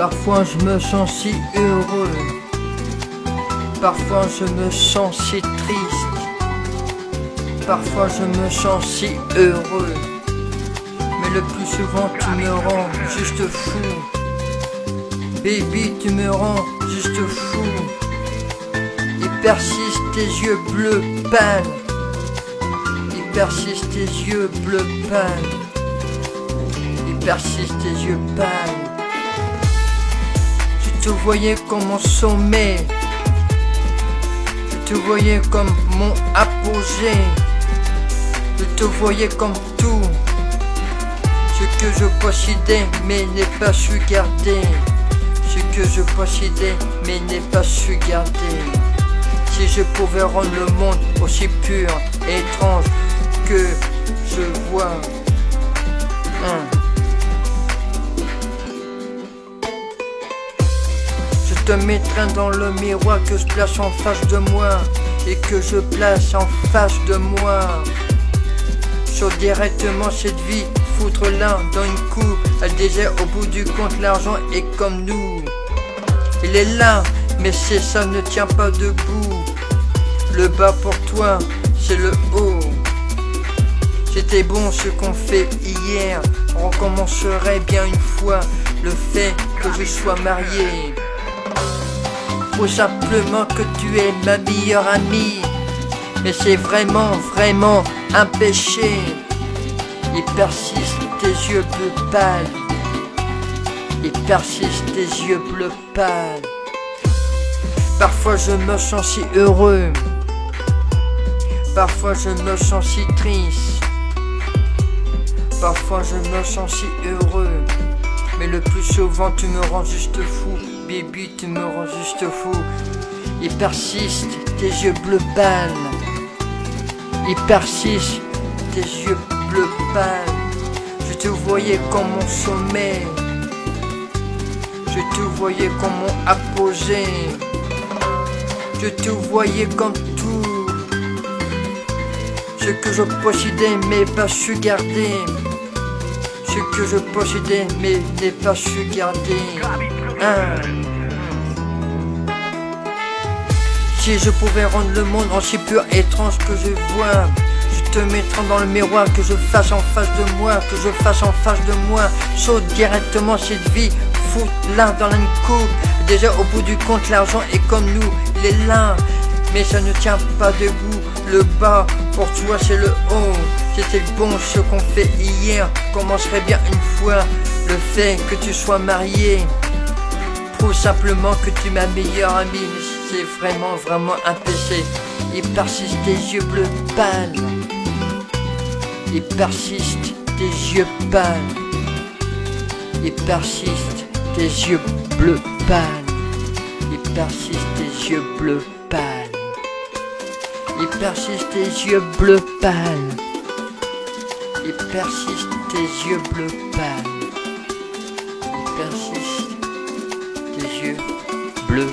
Parfois je me sens si heureux, parfois je me sens si triste, parfois je me sens si heureux, mais le plus souvent tu me rends juste fou. Baby, tu me rends juste fou. Il persiste tes yeux bleus pâles, il persiste tes yeux bleus pâles, il persiste tes yeux pâles. Je te voyais comme mon sommet, je te voyais comme mon apogée, je te voyais comme tout ce que je possédais mais n'ai pas su garder, ce que je possédais mais n'ai pas su garder. Si je pouvais rendre le monde aussi pur et étrange que je vois, je te mettrai dans le miroir que je place en face de moi et que je place en face de moi. Sur directement cette vie, foutre l'un dans une coupe. Elle disait au bout du compte l'argent est comme nous. Il est là, mais c'est ça ne tient pas debout. Le bas pour toi, c'est le haut. C'était bon ce qu'on fait hier. On recommencerait bien une fois le fait que je sois marié. Faut simplement que tu es ma meilleure amie. Mais c'est vraiment, vraiment un péché. Il persiste tes yeux bleus pâles, il persiste tes yeux bleus pâles. Parfois je me sens si heureux, parfois je me sens si triste, parfois je me sens si heureux, mais le plus souvent tu me rends juste fou. Baby, tu me rends juste fou. Il persiste tes yeux bleus pâles, il persiste tes yeux bleus pâles. Je te voyais comme mon sommet, je te voyais comme mon apogée, je te voyais comme tout ce que je possédais mais pas su garder, ce que je possédais mais n'ai pas su garder. Si je pouvais rendre le monde aussi pur et étrange que je vois, je te mettrais dans le miroir, que je fasse en face de moi, que je fasse en face de moi. Saute directement cette vie, foutre l'un dans la coupe. Déjà au bout du compte l'argent est comme nous, il est là, mais ça ne tient pas debout. Le bas pour toi c'est le haut. C'était bon ce qu'on fait hier, commencerait bien une fois le fait que tu sois marié. Prouve simplement que tu es ma meilleure amie. C'est vraiment, vraiment un péché. Il persiste tes yeux bleus pâles, il persiste tes yeux pâles, il persiste tes yeux bleus pâles, il persiste tes yeux bleus pâles, il persiste tes yeux bleus pâles, il persiste tes yeux bleus pâles, il persiste tes yeux bleus